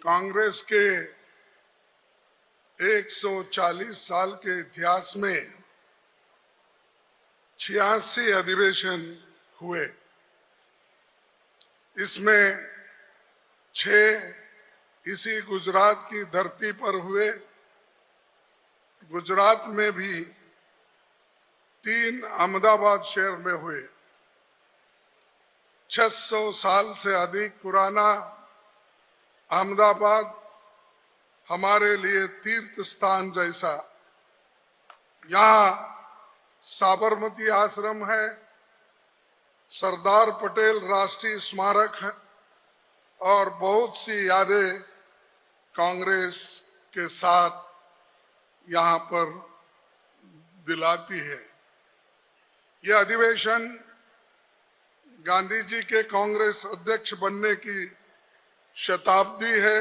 कांग्रेस के 140 साल के इतिहास में 86 अधिवेशन हुए। इसमें 6 इसी गुजरात की धरती पर हुए। गुजरात में भी 3 अहमदाबाद शहर में हुए। 600 साल से अधिक पुराना अहमदाबाद हमारे लिए तीर्थ स्थान जैसा। यहाँ साबरमती आश्रम है, सरदार पटेल राष्ट्रीय स्मारक है और बहुत सी यादें कांग्रेस के साथ यहाँ पर दिलाती है। यह अधिवेशन गांधी जी के कांग्रेस अध्यक्ष बनने की शताब्दी है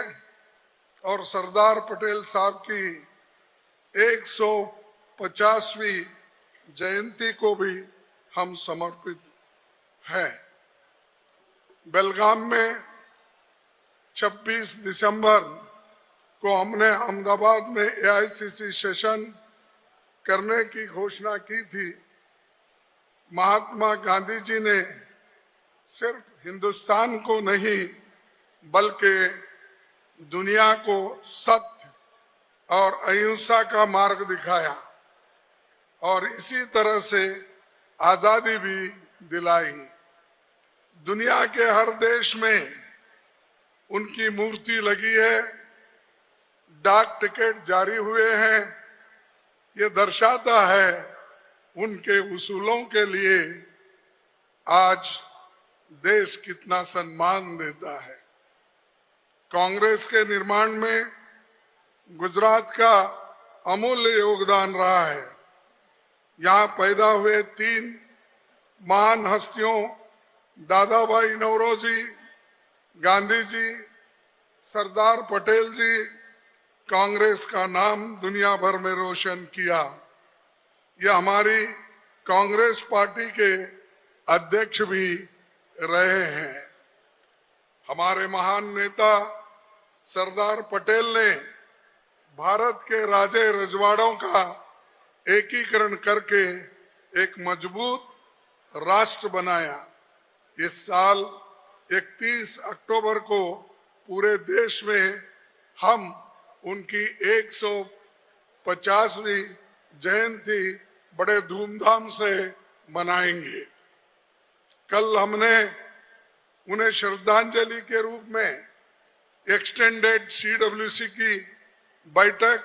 और सरदार पटेल साहब की 150वीं जयंती को भी हम समर्पित हैं। बेलगाम में 26 दिसंबर को हमने अहमदाबाद में एआईसीसी सेशन करने की घोषणा की थी। महात्मा गांधी जी ने सिर्फ हिंदुस्तान को नहीं बल्कि दुनिया को सत्य और अहिंसा का मार्ग दिखाया और इसी तरह से आजादी भी दिलाई। दुनिया के हर देश में उनकी मूर्ति लगी है, डाक टिकट जारी हुए हैं। ये दर्शाता है उनके उसूलों के लिए आज देश कितना सम्मान देता है। कांग्रेस के निर्माण में गुजरात का अमूल्य योगदान रहा है। यहाँ पैदा हुए 3 महान हस्तियों दादाभाई नौरोजी, गांधी जी, सरदार पटेल जी कांग्रेस का नाम दुनिया भर में रोशन किया। यह हमारी कांग्रेस पार्टी के अध्यक्ष भी रहे हैं। हमारे महान नेता सरदार पटेल ने भारत के राजे रजवाड़ों का एकीकरण करके एक मजबूत राष्ट्र बनाया। इस साल 31 अक्टूबर को पूरे देश में हम उनकी 150वीं जयंती बड़े धूमधाम से मनाएंगे। कल हमने उन्हें श्रद्धांजलि के रूप में एक्सटेंडेड सीडब्ल्यूसी की बैठक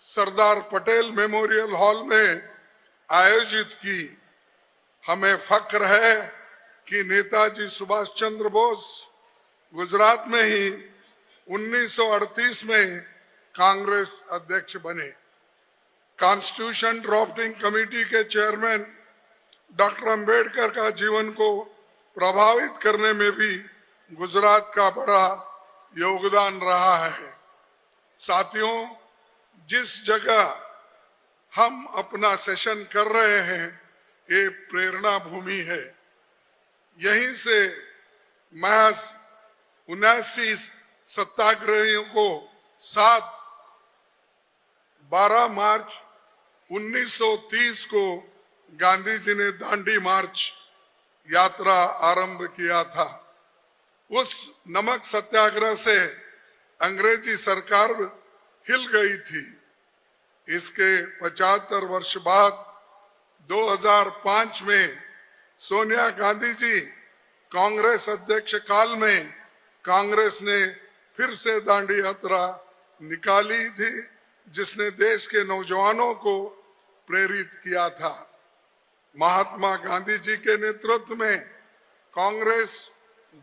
सरदार पटेल मेमोरियल हॉल में आयोजित की। हमें फख्र है कि नेताजी सुभाष चंद्र बोस गुजरात में ही 1938 में कांग्रेस अध्यक्ष बने। कॉन्स्टिट्यूशन ड्राफ्टिंग कमेटी के चेयरमैन डॉक्टर अंबेडकर का जीवन को प्रभावित करने में भी गुजरात का बड़ा योगदान रहा है। साथियों, जिस जगह हम अपना सेशन कर रहे हैं ये प्रेरणा भूमि है। यहीं से महज 79 सत्याग्रहियों को 12 मार्च 1930 को गांधी जी ने दांडी मार्च यात्रा आरंभ किया था। उस नमक सत्याग्रह से अंग्रेजी सरकार हिल गई थी। इसके 75 वर्ष बाद 2005 में सोनिया गांधी जी कांग्रेस अध्यक्ष काल में कांग्रेस ने फिर से दांडी यात्रा निकाली थी, जिसने देश के नौजवानों को प्रेरित किया था। महात्मा गांधी जी के नेतृत्व में कांग्रेस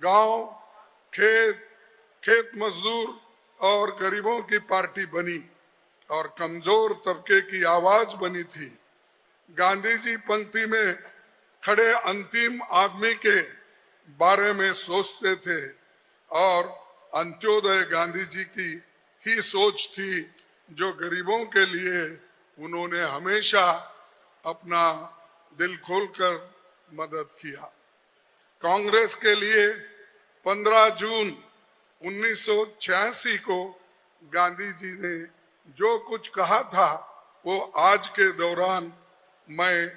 गांव, खेत मजदूर और गरीबों की पार्टी बनी और कमजोर तबके की आवाज बनी थी। गांधी जी पंक्ति में खड़े अंतिम आदमी के बारे में सोचते थे और अंत्योदय गांधी जी की ही सोच थी, जो गरीबों के लिए उन्होंने हमेशा अपना दिल खोलकर मदद किया। कांग्रेस के लिए 15 जून 1986 को गांधी जी ने जो कुछ कहा था वो आज के दौरान मैं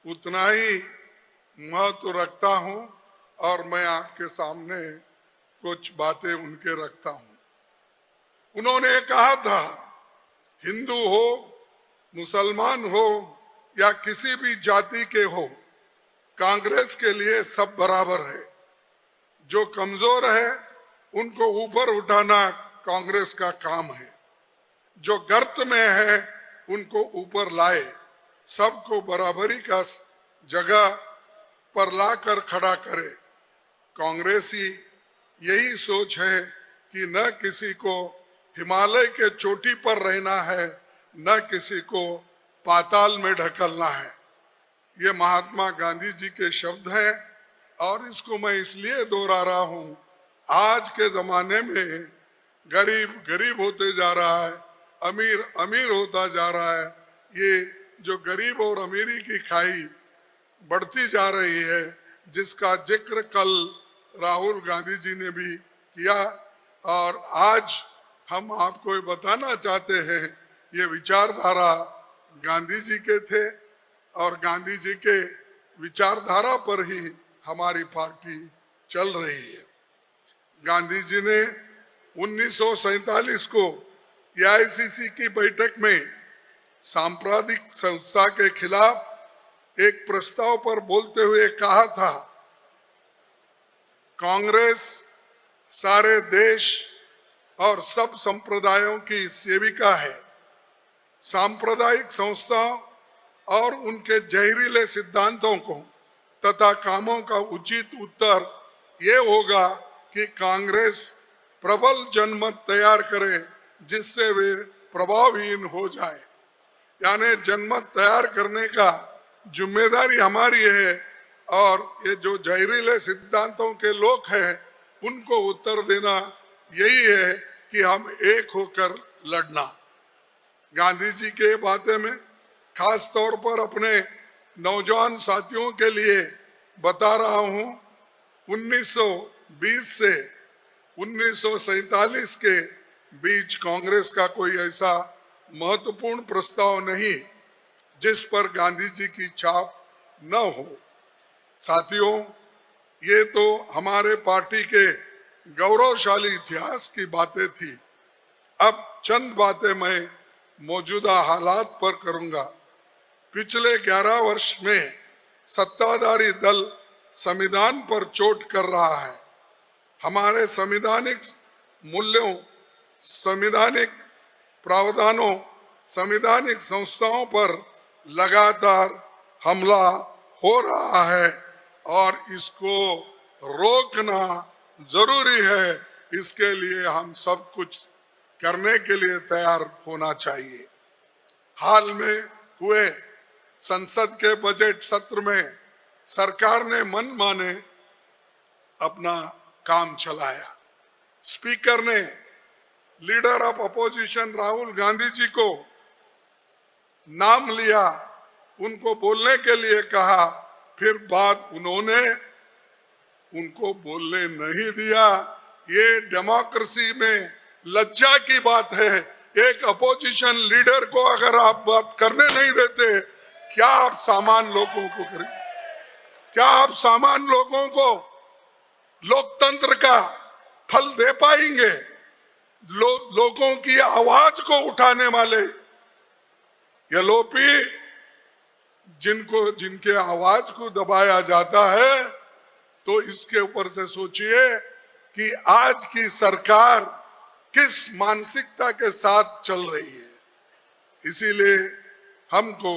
उतना ही महत्व रखता हूं और मैं आपके सामने कुछ बातें उनके रखता हूं। उन्होंने कहा था, हिंदू हो, मुसलमान हो या किसी भी जाति के हो, कांग्रेस के लिए सब बराबर है। जो कमजोर है उनको ऊपर उठाना कांग्रेस का काम है। जो गर्त में है उनको ऊपर लाए, सबको बराबरी का जगह पर लाकर खड़ा करे। कांग्रेसी यही सोच है कि न किसी को हिमालय के चोटी पर रहना है, न किसी को पाताल में ढकलना है। ये महात्मा गांधी जी के शब्द हैं और इसको मैं इसलिए दोहरा रहा हूं, आज के जमाने में गरीब गरीब होते जा रहा है, अमीर अमीर होता जा रहा है। ये जो गरीब और अमीरी की खाई बढ़ती जा रही है, जिसका जिक्र कल राहुल गांधी जी ने भी किया और आज हम आपको बताना चाहते हैं, ये विचारधारा गांधी जी के थे और गांधी जी के विचारधारा पर ही हमारी पार्टी चल रही है। गांधी जी ने 1947 को एआईसीसी की बैठक में सांप्रदायिक संस्था के खिलाफ एक प्रस्ताव पर बोलते हुए कहा था, कांग्रेस सारे देश और सब संप्रदायों की सेविका है। सांप्रदायिक संस्थाओं और उनके जहरीले सिद्धांतों को तथा कामों का उचित उत्तर ये होगा कि कांग्रेस प्रबल जनमत तैयार करे जिससे वे प्रभावहीन हो जाए। यानी जनमत तैयार करने का जिम्मेदारी हमारी है और ये जो जहरीले सिद्धांतों के लोग हैं उनको उत्तर देना यही है कि हम एक होकर लड़ना। गांधी जी के बातें में खास तौर पर अपने नौजवान साथियों के लिए बता रहा हूं, 1920 से 1947 के बीच कांग्रेस का कोई ऐसा महत्वपूर्ण प्रस्ताव नहीं जिस पर गांधी जी की छाप न हो। साथियों, ये तो हमारे पार्टी के गौरवशाली इतिहास की बातें थी। अब चंद बातें मैं मौजूदा हालात पर करूंगा। पिछले 11 वर्ष में सत्ताधारी दल संविधान पर चोट कर रहा है। हमारे संवैधानिक मूल्यों, संवैधानिक प्रावधानों, संवैधानिक संस्थाओं पर लगातार हमला हो रहा है और इसको रोकना जरूरी है। इसके लिए हम सब कुछ करने के लिए तैयार होना चाहिए। हाल में हुए संसद के बजट सत्र में सरकार ने मन माने अपना काम चलाया। स्पीकर ने leader of opposition Rahul Gandhi ji को नाम लिया, उनको बोलने के लिए कहा, फिर बाद उन्होंने उनको बोलने नहीं दिया। ये डेमोक्रेसी में लज्जा की बात है। एक अपोजिशन लीडर को अगर आप बात करने नहीं देते, क्या आप सामान्य लोगों को करें? क्या आप सामान्य लोगों को लोकतंत्र का फल दे पाएंगे? लोगों की आवाज को उठाने वाले ये लोपी जिनके आवाज को दबाया जाता है, तो इसके ऊपर से सोचिए कि आज की सरकार किस मानसिकता के साथ चल रही है। इसीलिए हमको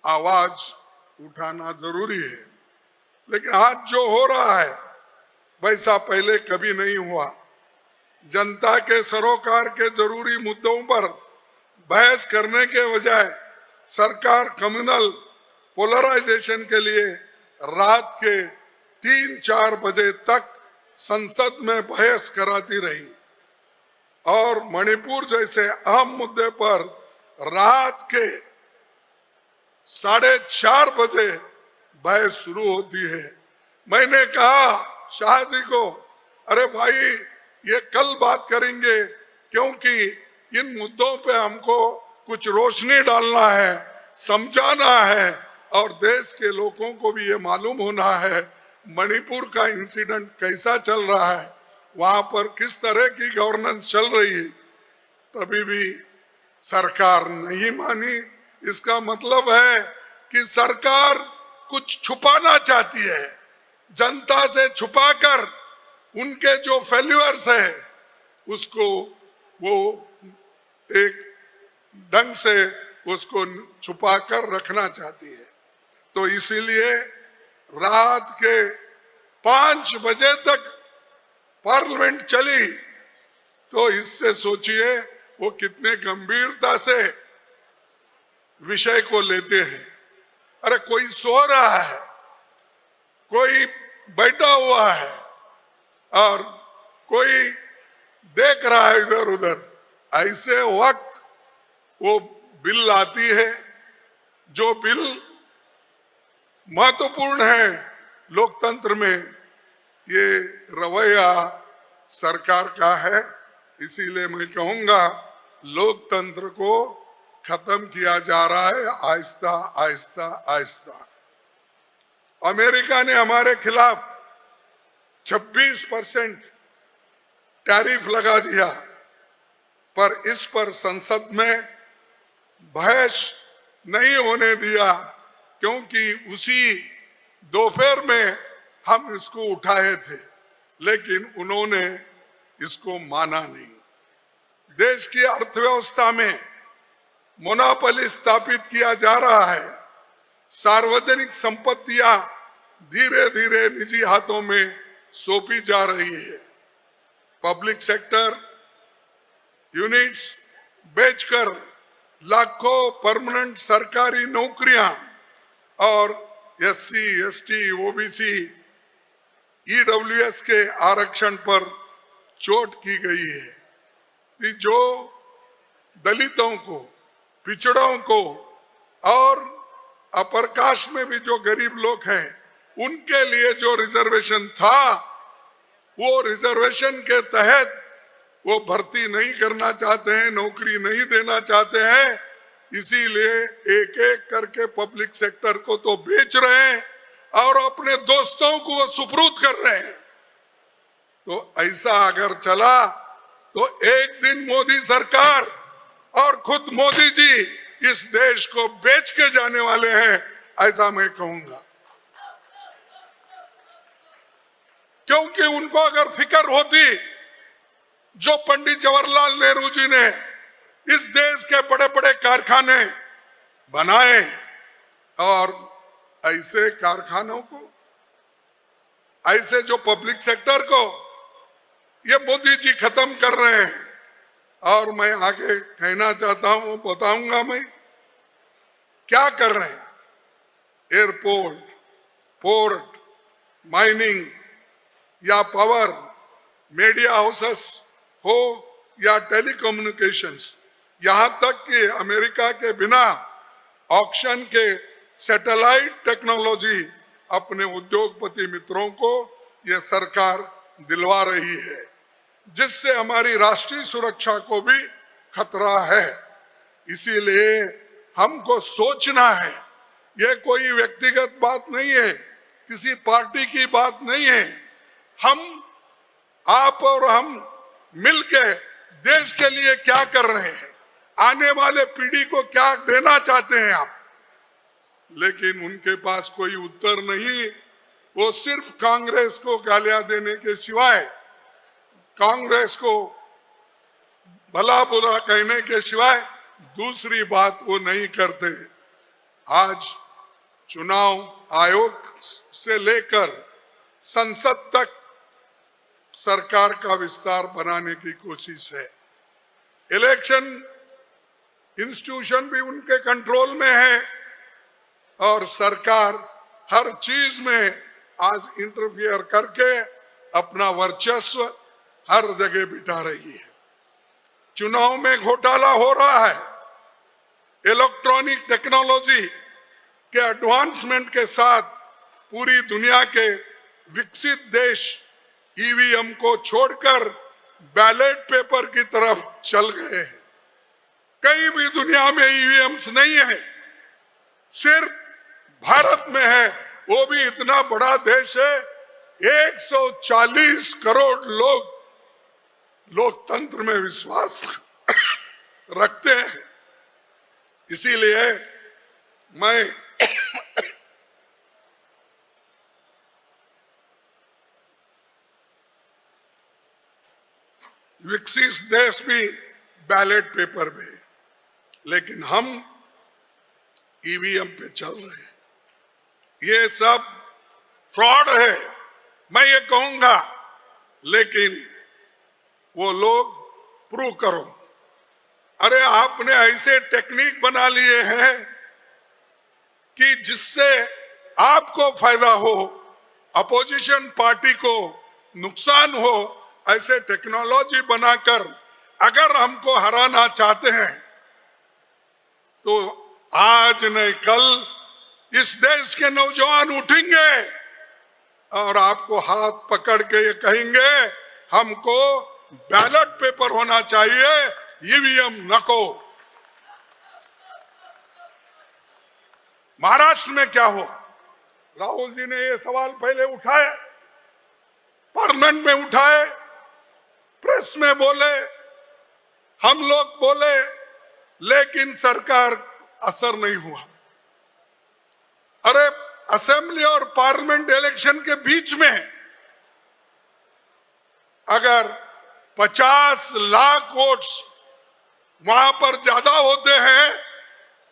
आवाज उठाना जरूरी है। लेकिन आज जो हो रहा है वैसा पहले कभी नहीं हुआ। जनता के सरोकार के जरूरी मुद्दों पर बहस करने के बजाय सरकार कम्युनल पोलराइजेशन के लिए रात के 3-4 बजे तक संसद में बहस कराती रही और मणिपुर जैसे अहम मुद्दे पर रात के 4:30 बजे बहस शुरू होती है। मैंने कहा शाह जी को, अरे भाई ये कल बात करेंगे, क्योंकि इन मुद्दों पे हमको कुछ रोशनी डालना है, समझाना है और देश के लोगों को भी ये मालूम होना है मणिपुर का इंसिडेंट कैसा चल रहा है, वहां पर किस तरह की गवर्नेंस चल रही है। तभी भी सरकार नहीं मानी। इसका मतलब है कि सरकार कुछ छुपाना चाहती है, जनता से छुपाकर उनके जो फेल्यूअर्स है उसको वो एक ढंग से उसको छुपाकर रखना चाहती है। तो इसीलिए रात के 5 बजे तक पार्लियामेंट चली। तो इससे सोचिए वो कितने गंभीरता से विषय को लेते हैं। अरे कोई सो रहा है, कोई बैठा हुआ है और कोई देख रहा है इधर उधर। ऐसे वक्त वो बिल आती है, जो बिल महत्वपूर्ण है लोकतंत्र में। ये रवैया सरकार का है। इसीलिए मैं कहूंगा लोकतंत्र को खत्म किया जा रहा है आहिस्ता आहिस्ता आहिस्ता। अमेरिका ने हमारे खिलाफ 26% टैरिफ लगा दिया, पर इस पर संसद में बहस नहीं होने दिया, क्योंकि उसी दोपहर में हम इसको उठाए थे, लेकिन उन्होंने इसको माना नहीं। देश की अर्थव्यवस्था में मोनोपोली स्थापित किया जा रहा है। सार्वजनिक संपत्तियां धीरे धीरे निजी हाथों में सौंपी जा रही है। पब्लिक सेक्टर यूनिट्स बेचकर लाखों परमानेंट सरकारी नौकरियां और एससी, एसटी, ओबीसी, ईडब्ल्यूएस के आरक्षण पर चोट की गई है। कि जो दलितों को, पिछड़ों को और अपर कास्ट में भी जो गरीब लोग हैं उनके लिए जो रिजर्वेशन था, वो रिजर्वेशन के तहत वो भर्ती नहीं करना चाहते हैं, नौकरी नहीं देना चाहते हैं। इसीलिए एक एक करके पब्लिक सेक्टर को तो बेच रहे हैं और अपने दोस्तों को वो सुपुर्द कर रहे हैं। तो ऐसा अगर चला तो एक दिन मोदी सरकार और खुद मोदी जी इस देश को बेच के जाने वाले हैं, ऐसा मैं कहूंगा। क्योंकि उनको अगर फिक्र होती, जो पंडित जवाहरलाल नेहरू जी ने इस देश के बड़े बड़े कारखाने बनाए, और ऐसे कारखानों को, ऐसे जो पब्लिक सेक्टर को ये मोदी जी खत्म कर रहे हैं। और मैं आगे कहना चाहता हूं, बताऊंगा मैं क्या कर रहे हैं। एयरपोर्ट, पोर्ट, माइनिंग या पावर, मीडिया हाउसेस हो या टेलीकम्युनिकेशंस, यहां तक कि अमेरिका के बिना ऑक्शन के सैटेलाइट टेक्नोलॉजी अपने उद्योगपति मित्रों को ये सरकार दिलवा रही है, जिससे हमारी राष्ट्रीय सुरक्षा को भी खतरा है। इसीलिए हमको सोचना है, ये कोई व्यक्तिगत बात नहीं है, किसी पार्टी की बात नहीं है। हम, आप और हम मिलके देश के लिए क्या कर रहे हैं, आने वाले पीढ़ी को क्या देना चाहते हैं आप। लेकिन उनके पास कोई उत्तर नहीं। वो सिर्फ कांग्रेस को गालियां देने के सिवाय, कांग्रेस को भला बुरा कहने के सिवाय दूसरी बात वो नहीं करते। आज चुनाव आयोग से लेकर संसद तक सरकार का विस्तार बनाने की कोशिश है। इलेक्शन इंस्टीट्यूशन भी उनके कंट्रोल में है और सरकार हर चीज में आज इंटरफियर करके अपना वर्चस्व हर जगह बिठा रही है। चुनाव में घोटाला हो रहा है। इलेक्ट्रॉनिक टेक्नोलॉजी के एडवांसमेंट के साथ पूरी दुनिया के विकसित देश ईवीएम को छोड़कर बैलेट पेपर की तरफ चल गए हैं। कहीं भी दुनिया में ईवीएम्स नहीं है, सिर्फ भारत में है, वो भी इतना बड़ा देश है। 140 करोड़ लोग लोकतंत्र में विश्वास रखते हैं। इसीलिए मैं विकसित देश भी बैलेट पेपर में, लेकिन हम ईवीएम पे चल रहे हैं। ये सब फ्रॉड है, मैं ये कहूंगा, लेकिन वो लोग प्रूव करो। अरे आपने ऐसे टेक्निक बना लिए हैं कि जिससे आपको फायदा हो, अपोजिशन पार्टी को नुकसान हो, ऐसे टेक्नोलॉजी बनाकर अगर हमको हराना चाहते हैं तो आज नहीं कल इस देश के नौजवान उठेंगे और आपको हाथ पकड़ के ये कहेंगे हमको बैलेट पेपर होना चाहिए, ईवीएम नको। महाराष्ट्र में क्या हुआ? राहुल जी ने ये सवाल पहले उठाए, पार्लियामेंट में उठाए, प्रेस में बोले, हम लोग बोले, लेकिन सरकार असर नहीं हुआ। अरे असेंबली और पार्लियामेंट इलेक्शन के बीच में अगर 50 लाख वोट्स वहां पर ज्यादा होते हैं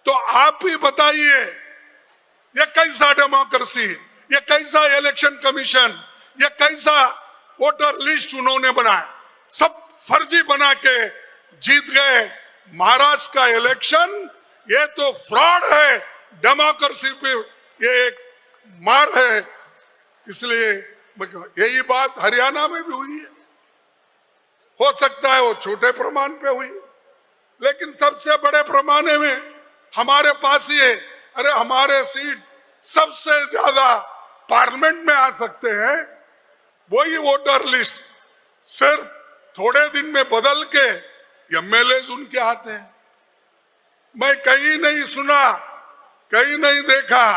तो आप ही बताइए ये कैसा डेमोक्रेसी, ये कैसा इलेक्शन कमीशन, ये कैसा वोटर लिस्ट उन्होंने बनाया? सब फर्जी बना के जीत गए। महाराष्ट्र का इलेक्शन ये तो फ्रॉड है, डेमोक्रेसी पे ये एक मार है। इसलिए यही बात हरियाणा में भी हुई है। हो सकता है वो छोटे प्रमाण पे हुई, लेकिन सबसे बड़े पैमाने में हमारे पास ही है। अरे हमारे सीट सबसे ज्यादा पार्लियामेंट में आ सकते हैं, वही वोटर लिस्ट सिर्फ थोड़े दिन में बदल के एमएलए उनके आते हैं। मैं कहीं नहीं सुना, कहीं नहीं देखा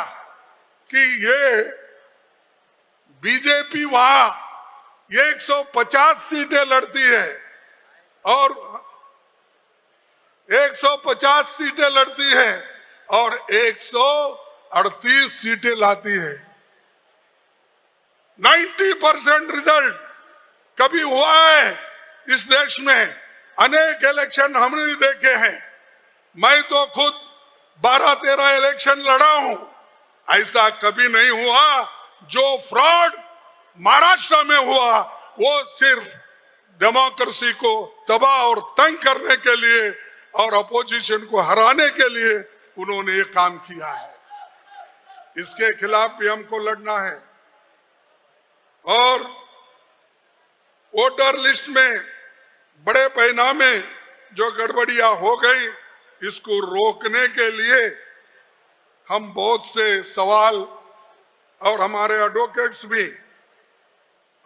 कि ये बीजेपी वहां 150 सीटें लड़ती है और 150 सीटें लड़ती है और 138 सीटें लाती है। 90% रिजल्ट कभी हुआ है इस देश में? अनेक इलेक्शन हमने देखे हैं। मैं तो खुद 12-13 इलेक्शन लड़ा हूं, ऐसा कभी नहीं हुआ। जो फ्रॉड महाराष्ट्र में हुआ वो सिर्फ डेमोक्रेसी को तबाह और तंग करने के लिए और अपोजिशन को हराने के लिए उन्होंने ये काम किया है। इसके खिलाफ भी हमको लड़ना है। और वोटर लिस्ट में बड़े पैमाने जो गड़बड़ियां हो गई, इसको रोकने के लिए हम बहुत से सवाल और हमारे एडवोकेट्स भी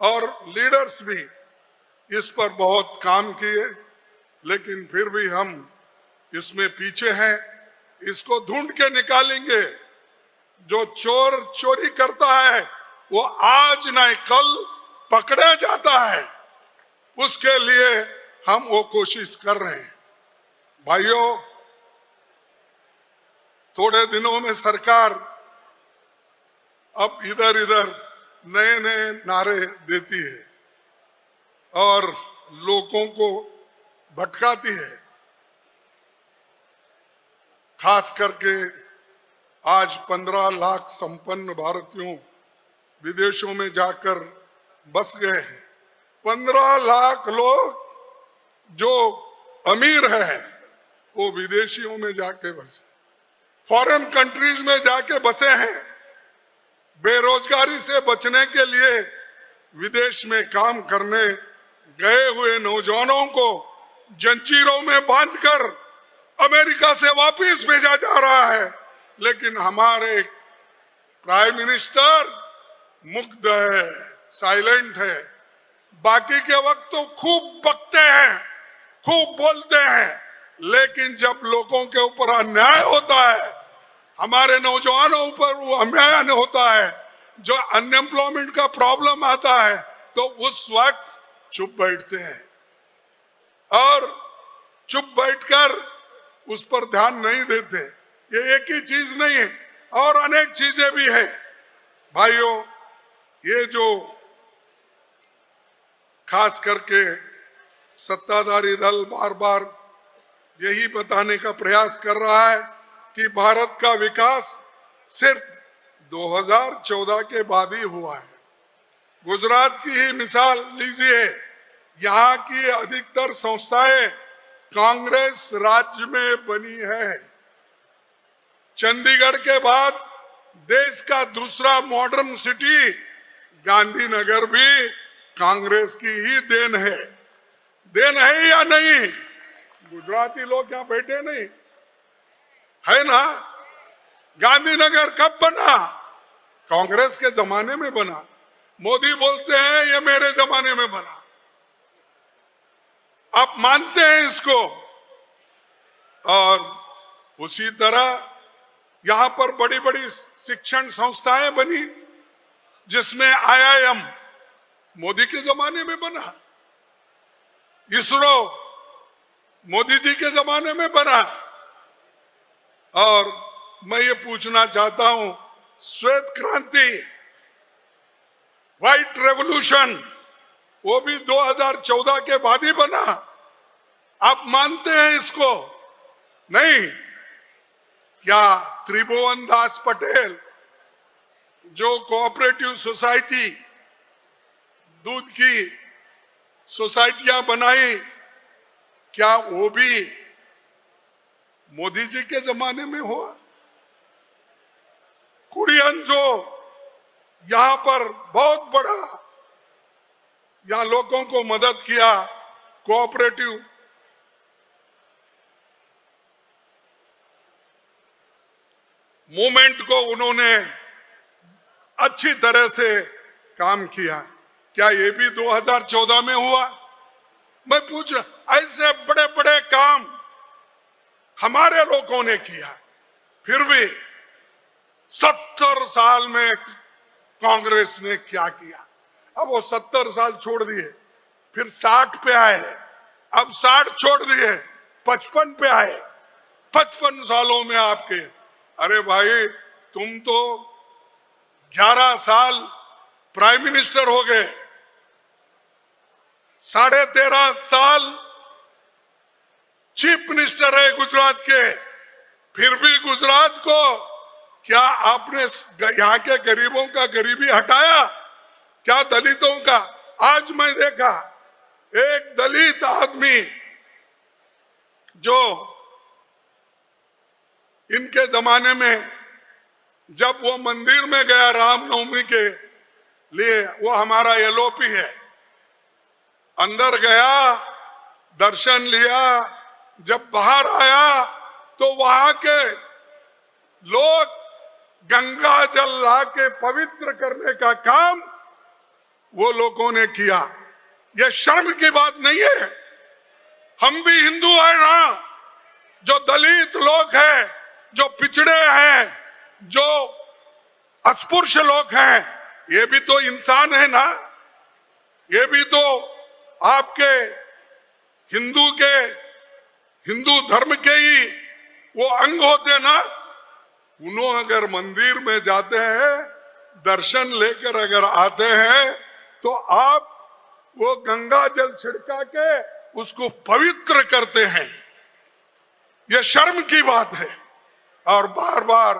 और लीडर्स भी इस पर बहुत काम किए, लेकिन फिर भी हम इसमें पीछे हैं। इसको ढूंढ के निकालेंगे। जो चोर चोरी करता है वो आज नहीं कल पकड़ा जाता है, उसके लिए हम वो कोशिश कर रहे हैं। भाइयों, थोड़े दिनों में सरकार अब इधर इधर नए नए नारे देती है और लोगों को भटकाती है। खास करके आज 15 लाख संपन्न भारतीयों विदेशों में जाकर बस गए हैं। 15 लाख लोग जो अमीर हैं वो विदेशियों में जाके बसे, फॉरेन कंट्रीज में जाके बसे हैं। बेरोजगारी से बचने के लिए विदेश में काम करने गए हुए नौजवानों को जंजीरों में बांधकर अमेरिका से वापस भेजा जा रहा है, लेकिन हमारे प्राइम मिनिस्टर मुग्ध है, साइलेंट है। बाकी के वक्त तो खूब बकते हैं, खूब बोलते हैं, लेकिन जब लोगों के ऊपर अन्याय होता है, हमारे नौजवानों ऊपर वो अन्याय होता है, जो अनएम्प्लॉयमेंट का प्रॉब्लम आता है, तो उस वक्त चुप बैठते हैं और चुप बैठकर उस पर ध्यान नहीं देते। ये एक ही चीज नहीं है, और अनेक चीजें भी है। भाइयों, ये जो खास करके सत्ताधारी दल बार बार यही बताने का प्रयास कर रहा है कि भारत का विकास सिर्फ 2014 के बाद ही हुआ है। गुजरात की ही मिसाल लीजिए, यहाँ की अधिकतर संस्थाएं कांग्रेस राज्य में बनी है। चंडीगढ़ के बाद देश का दूसरा मॉडर्न सिटी गांधीनगर भी कांग्रेस की ही देन है या नहीं? गुजराती लोग यहाँ बैठे नहीं है ना? गांधीनगर कब बना? कांग्रेस के जमाने में बना। मोदी बोलते हैं ये मेरे जमाने में बना। आप मानते हैं इसको? और उसी तरह यहां पर बड़ी बड़ी शिक्षण संस्थाएं बनी, जिसमें IIM मोदी के जमाने में बना, इसरो मोदी जी के जमाने में बना। और मैं ये पूछना चाहता हूं, श्वेत क्रांति, व्हाइट रेवोल्यूशन, वो भी 2014 के बाद ही बना। आप मानते हैं इसको? नहीं। क्या त्रिभुवन दास पटेल जो कोऑपरेटिव सोसाइटी, दूध की सोसाइटियां बनाई, क्या वो भी मोदी जी के जमाने में हुआ? कुरियन जो यहां पर बहुत बड़ा यहां लोगों को मदद किया, कोऑपरेटिव मूवमेंट को उन्होंने अच्छी तरह से काम किया, क्या ये भी 2014 में हुआ? मैं पूछ रहा, ऐसे बड़े बड़े काम हमारे लोगों ने किया, फिर भी 70 साल में कांग्रेस ने क्या किया? अब वो 70 साल छोड़ दिए, फिर 60 पे आए, अब 60 छोड़ दिए, 55 पे आए। 55 सालों में आपके, अरे भाई तुम तो 11 साल प्राइम मिनिस्टर हो गए, 13.5 साल चीफ मिनिस्टर है गुजरात के, फिर भी गुजरात को क्या आपने यहाँ के गरीबों का गरीबी हटाया? क्या दलितों का? आज मैं देखा एक दलित आदमी जो इनके जमाने में जब वो मंदिर में गया रामनवमी के लिए, वो हमारा LOP है, अंदर गया, दर्शन लिया, जब बाहर आया तो वहां के लोग गंगा जल ला के पवित्र करने का काम वो लोगों ने किया। ये शर्म की बात नहीं है? हम भी हिंदू हैं ना? जो दलित लोग हैं, जो पिछड़े हैं, जो अस्पृश्य लोग हैं, ये भी तो इंसान है ना? ये भी तो आपके हिंदू धर्म के ही वो अंग होते ना? उन्होंने अगर मंदिर में जाते हैं, दर्शन लेकर अगर आते हैं, तो आप वो गंगा जल छिड़का के उसको पवित्र करते हैं। ये शर्म की बात है। और बार बार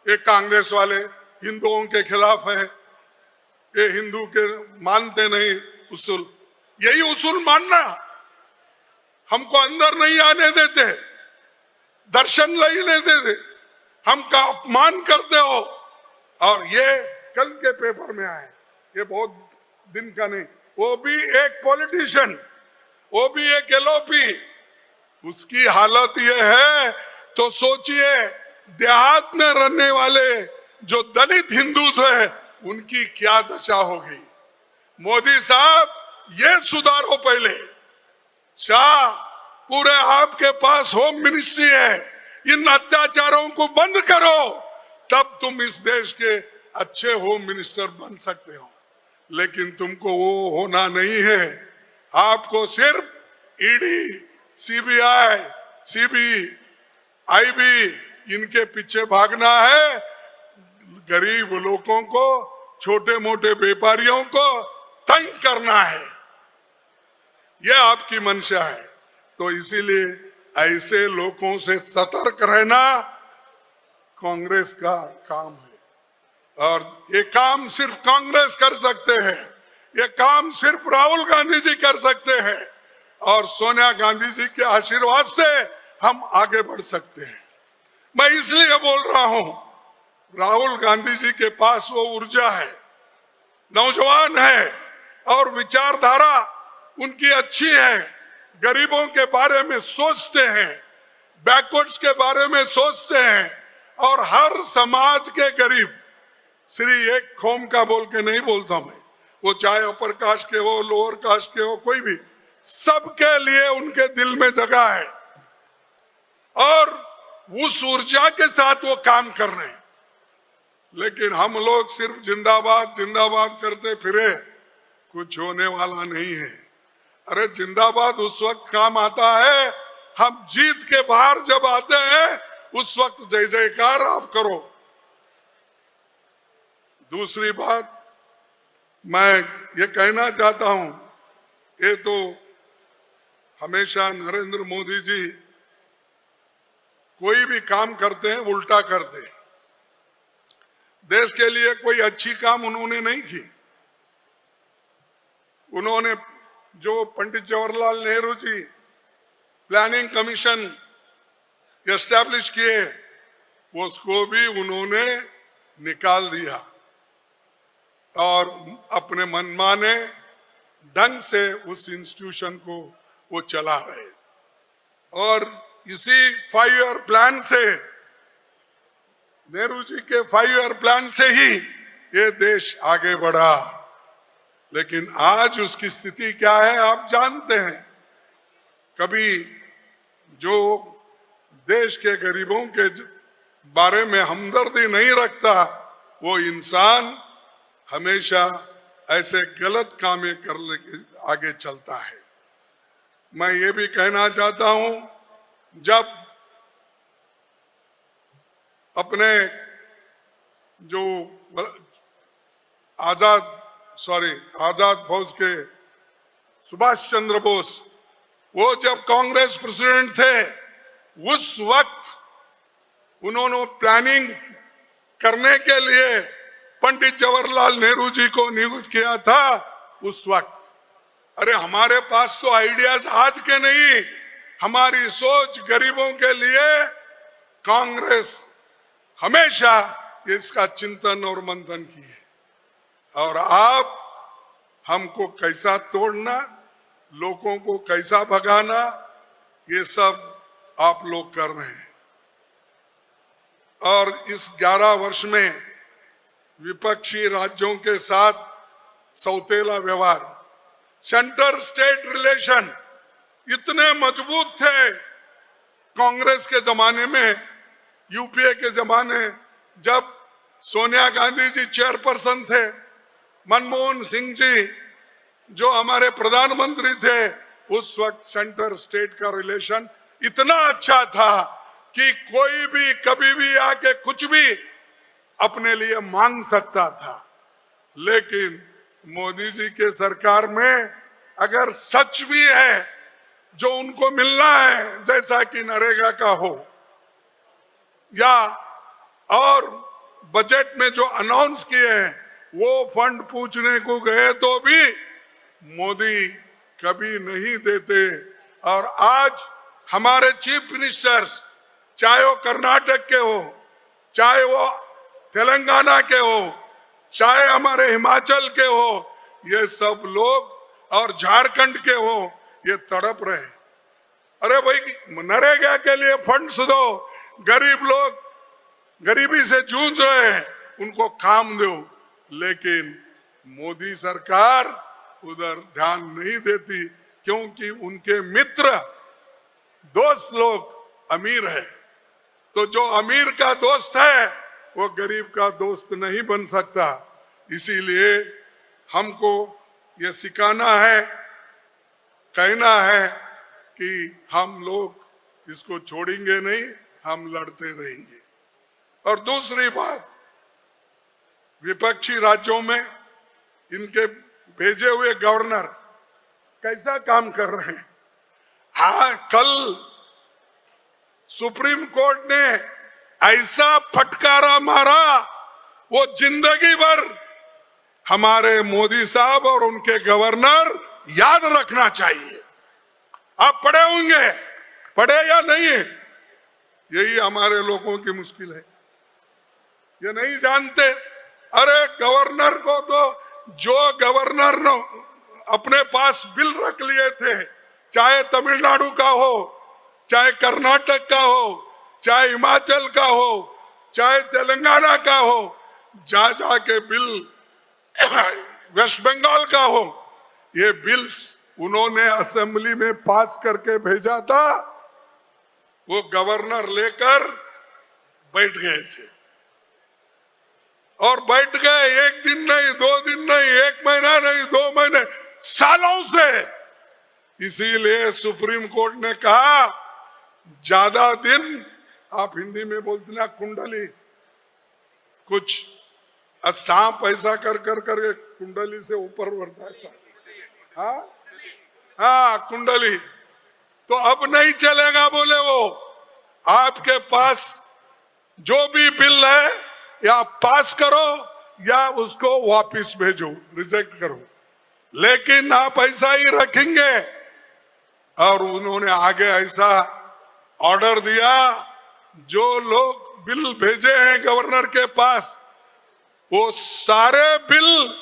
ये कांग्रेस वाले हिंदुओं के खिलाफ है, ये हिंदू के मानते नहीं उसूल। यही उसूल मानना, हमको अंदर नहीं आने देते, दर्शन नहीं देते, हमका अपमान करते हो। और ये कल के पेपर में आए, ये बहुत दिन का नहीं, वो भी एक पॉलिटिशियन, वो भी एक LOP, उसकी हालत ये है तो सोचिए देहात में रहने वाले जो दलित हिंदू हैं उनकी क्या दशा होगी। मोदी साहब ये सुधारो पहले। शाह, पूरे आपके पास होम मिनिस्ट्री है, इन अत्याचारों को बंद करो, तब तुम इस देश के अच्छे होम मिनिस्टर बन सकते हो। लेकिन तुमको वो होना नहीं है। आपको सिर्फ ईडी, सीबीआई, आईबी इनके पीछे भागना है। गरीब लोगों को, छोटे मोटे व्यापारियों को तंग करना है, यह आपकी मंशा है। तो इसीलिए ऐसे लोगों से सतर्क रहना कांग्रेस का काम है। और ये काम सिर्फ कांग्रेस कर सकते हैं, ये काम सिर्फ राहुल गांधी जी कर सकते हैं, और सोनिया गांधी जी के आशीर्वाद से हम आगे बढ़ सकते हैं। मैं इसलिए बोल रहा हूं, राहुल गांधी जी के पास वो ऊर्जा है, नौजवान है और विचारधारा उनकी अच्छी है, गरीबों के बारे में सोचते हैं, बैकवर्ड्स के बारे में सोचते हैं, और हर समाज के गरीब, श्री एक कौम का बोल के नहीं बोलता मैं, वो चाहे अपर कास्ट के हो, लोअर कास्ट के हो, कोई भी, सबके लिए उनके दिल में जगह है, और उस ऊर्जा के साथ वो काम कर रहे हैं। लेकिन हम लोग सिर्फ जिंदाबाद जिंदाबाद करते फिरे, कुछ होने वाला नहीं है। अरे जिंदाबाद उस वक्त काम आता है, हम जीत के बाहर जब आते हैं उस वक्त जय जयकार आप करो। दूसरी बात मैं ये कहना चाहता हूं, ये तो हमेशा नरेंद्र मोदी जी कोई भी काम करते हैं उल्टा करते हैं। देश के लिए कोई अच्छी काम उन्होंने नहीं की। उन्होंने जो Pandit Jawaharlal Nehru ji planning commission establish किए, उसको भी उन्होंने निकाल दिया और अपने मनमाने ढंग से उस इंस्टीट्यूशन को वो चला रहे। और इसी 5 ईयर प्लान से, नेहरू जी के 5 ईयर प्लान से ही ये देश आगे बढ़ा। लेकिन आज उसकी स्थिति क्या है आप जानते हैं। कभी जो देश के गरीबों के बारे में हमदर्दी नहीं रखता, वो इंसान हमेशा ऐसे गलत कामें करने के आगे चलता है। मैं ये भी कहना चाहता हूं, जब अपने जो आजाद फौज के सुभाष चंद्र बोस, वो जब कांग्रेस प्रेसिडेंट थे, उस वक्त उन्होंने प्लानिंग करने के लिए पंडित जवाहरलाल नेहरू जी को नियुक्त किया था उस वक्त। अरे हमारे पास तो आइडियाज आज के नहीं, हमारी सोच गरीबों के लिए कांग्रेस हमेशा इसका चिंतन और मंथन की है। और आप हमको कैसा तोड़ना, लोगों को कैसा भगाना, ये सब आप लोग कर रहे हैं। और इस 11 वर्ष में विपक्षी राज्यों के साथ सौतेला व्यवहार, सेंटर स्टेट रिलेशन इतने मजबूत थे कांग्रेस के जमाने में, यूपीए के जमाने, जब सोनिया गांधी जी चेयरपर्सन थे, मनमोहन सिंह जी जो हमारे प्रधानमंत्री थे, उस वक्त सेंटर स्टेट का रिलेशन इतना अच्छा था कि कोई भी कभी भी आके कुछ भी अपने लिए मांग सकता था। लेकिन मोदी जी के सरकार में अगर सच भी है जो उनको मिलना है, जैसा कि नरेगा का हो या और बजट में जो अनाउंस किए हैं, वो फंड पूछने को गए तो भी मोदी कभी नहीं देते। और आज हमारे चीफ मिनिस्टर्स, चाहे वो कर्नाटक के हो, चाहे वो तेलंगाना के हो, चाहे हमारे हिमाचल के हो, ये सब लोग, और झारखंड के हो, ये तड़प रहे। अरे भाई नरेगा के लिए फंड्स दो, गरीब लोग गरीबी से जूझ रहे हैं, उनको काम दो। लेकिन मोदी सरकार उधर ध्यान नहीं देती, क्योंकि उनके मित्र दोस्त लोग अमीर है। तो जो अमीर का दोस्त है वो गरीब का दोस्त नहीं बन सकता। इसीलिए हमको ये सिखाना है, कहना है कि हम लोग इसको छोड़ेंगे नहीं, हम लड़ते रहेंगे। और दूसरी बात, विपक्षी राज्यों में इनके भेजे हुए गवर्नर कैसा काम कर रहे हैं। हाँ, कल सुप्रीम कोर्ट ने ऐसा फटकारा मारा, वो जिंदगी भर हमारे मोदी साहब और उनके गवर्नर याद रखना चाहिए। आप पढ़े होंगे, पढ़े या नहीं है, यही हमारे लोगों की मुश्किल है, ये नहीं जानते। अरे गवर्नर को तो, जो गवर्नर ने अपने पास बिल रख लिए थे, चाहे तमिलनाडु का हो, चाहे कर्नाटक का हो, चाहे हिमाचल का हो, चाहे तेलंगाना का हो, जा जाके बिल वेस्ट बंगाल का हो, ये बिल्स उन्होंने असेंबली में पास करके भेजा था, वो गवर्नर लेकर बैठ गए थे। और बैठ गए, एक दिन नहीं, 2 दिन नहीं, 1 महीना नहीं, 2 महीने, सालों से। इसीलिए सुप्रीम कोर्ट ने कहा, ज्यादा दिन, आप हिंदी में बोलते ना कुंडली, कुछ सांप ऐसा कर कर कर कुंडली से ऊपर बढ़ता है। हाँ हाँ, कुंडली तो अब नहीं चलेगा। बोले वो आपके पास जो भी बिल है, या पास करो या उसको वापस भेजो, रिजेक्ट करो, लेकिन आप ऐसा ही रखेंगे। और उन्होंने आगे ऐसा ऑर्डर दिया, जो लोग बिल भेजे हैं गवर्नर के पास, वो सारे बिल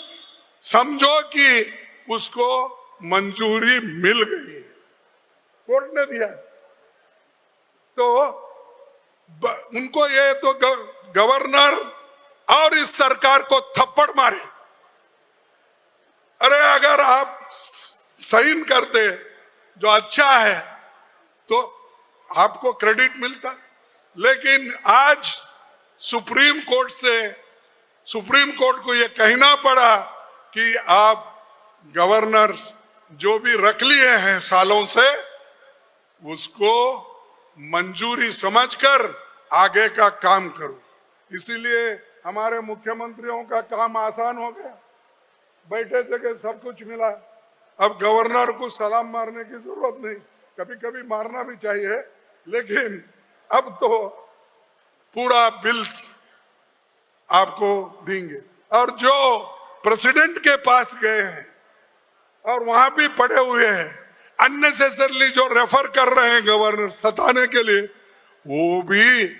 समझो कि उसको मंजूरी मिल गई, कोर्ट ने दिया। तो उनको ये तो गवर्नर और इस सरकार को थप्पड़ मारे। अरे अगर आप साइन करते जो अच्छा है तो आपको क्रेडिट मिलता, लेकिन आज सुप्रीम कोर्ट को यह कहना पड़ा कि आप गवर्नर जो भी रख लिए हैं सालों से, उसको मंजूरी समझकर आगे का काम करो। इसीलिए हमारे मुख्यमंत्रियों का काम आसान हो गया, बैठे जगह सब कुछ मिला। अब गवर्नर को सलाम मारने की जरूरत नहीं, कभी कभी मारना भी चाहिए, लेकिन अब तो पूरा बिल्स आपको देंगे। और जो प्रेसिडेंट के पास गए हैं और वहां भी पड़े हुए हैं, अननेसेसरली जो रेफर कर रहे हैं गवर्नर सताने के लिए, वो भी,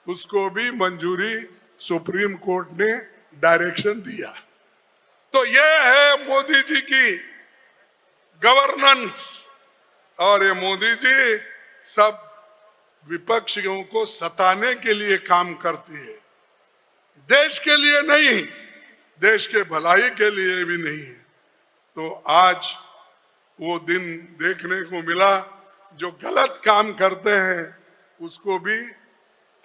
उसको भी मंजूरी सुप्रीम कोर्ट ने डायरेक्शन दिया। तो ये है मोदी जी की गवर्नेंस। और ये मोदी जी सब विपक्षियों को सताने के लिए काम करती है, देश के लिए नहीं, देश के भलाई के लिए भी नहीं है। तो आज वो दिन देखने को मिला, जो गलत काम करते हैं उसको भी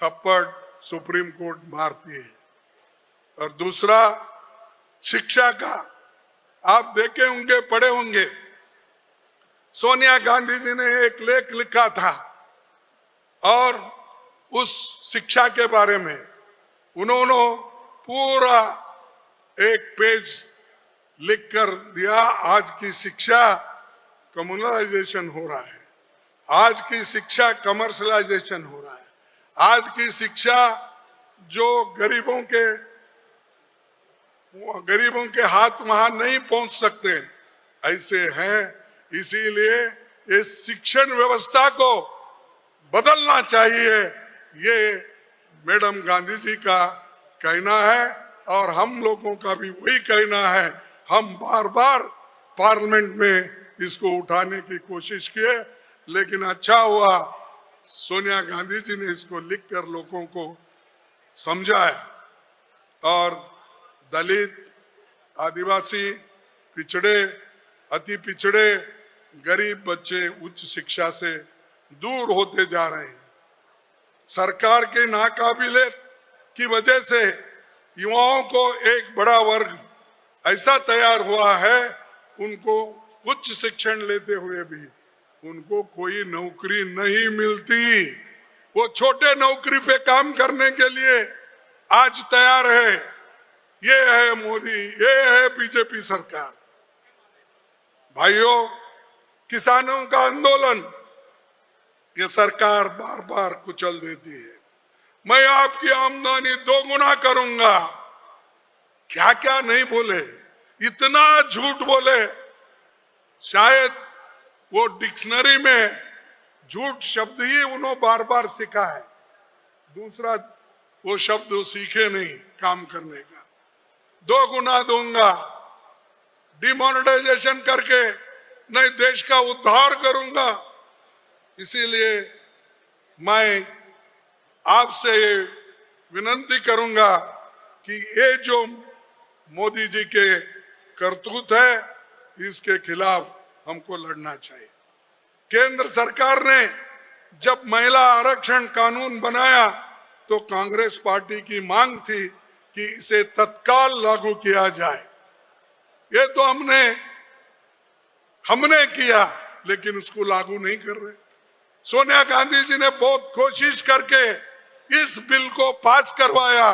थप्पड़ सुप्रीम कोर्ट मारती है। और दूसरा, शिक्षा का आप देखे होंगे, पढ़े होंगे, सोनिया गांधी जी ने एक लेख लिखा था और उस शिक्षा के बारे में उन्होंने पूरा एक पेज लिख कर दिया। आज की शिक्षा कम्युनलाइजेशन हो रहा है, आज की शिक्षा कमर्शलाइजेशन हो रहा है, आज की शिक्षा जो गरीबों के हाथ वहां नहीं पहुंच सकते ऐसे हैं। इसीलिए इस शिक्षण व्यवस्था को बदलना चाहिए, ये मैडम गांधी जी का कहना है और हम लोगों का भी वही कहना है। हम बार बार पार्लियामेंट में इसको उठाने की कोशिश किए, लेकिन अच्छा हुआ सोनिया गांधी जी ने इसको लिखकर लोगों को समझाया। और दलित, आदिवासी, पिछड़े, अति पिछड़े, गरीब बच्चे उच्च शिक्षा से दूर होते जा रहे हैं। सरकार की नाकाबिलियत की वजह से युवाओं को एक बड़ा वर्ग ऐसा तैयार हुआ है, उनको उच्च शिक्षण लेते हुए भी उनको कोई नौकरी नहीं मिलती। वो छोटे नौकरी पे काम करने के लिए आज तैयार है। ये है मोदी, ये है बीजेपी सरकार। भाइयों, किसानों का आंदोलन ये सरकार बार बार कुचल देती है। मैं आपकी आमदनी दोगुना करूंगा, क्या क्या नहीं बोले, इतना झूठ बोले, शायद वो डिक्शनरी में झूठ शब्द ही उन्होंने बार बार सीखा है, दूसरा वो शब्द वो सीखे नहीं काम करने का। 2 गुना दूंगा, डिमोनेटाइजेशन करके नए देश का उद्धार करूंगा। इसीलिए मैं आपसे ये विनती करूंगा कि ये जो मोदी जी के करतूत है, इसके खिलाफ हमको लड़ना चाहिए। केंद्र सरकार ने जब महिला आरक्षण कानून बनाया तो कांग्रेस पार्टी की मांग थी कि इसे तत्काल लागू किया जाए। ये तो हमने किया, लेकिन उसको लागू नहीं कर रहे। सोनिया गांधी जी ने बहुत कोशिश करके इस बिल को पास करवाया,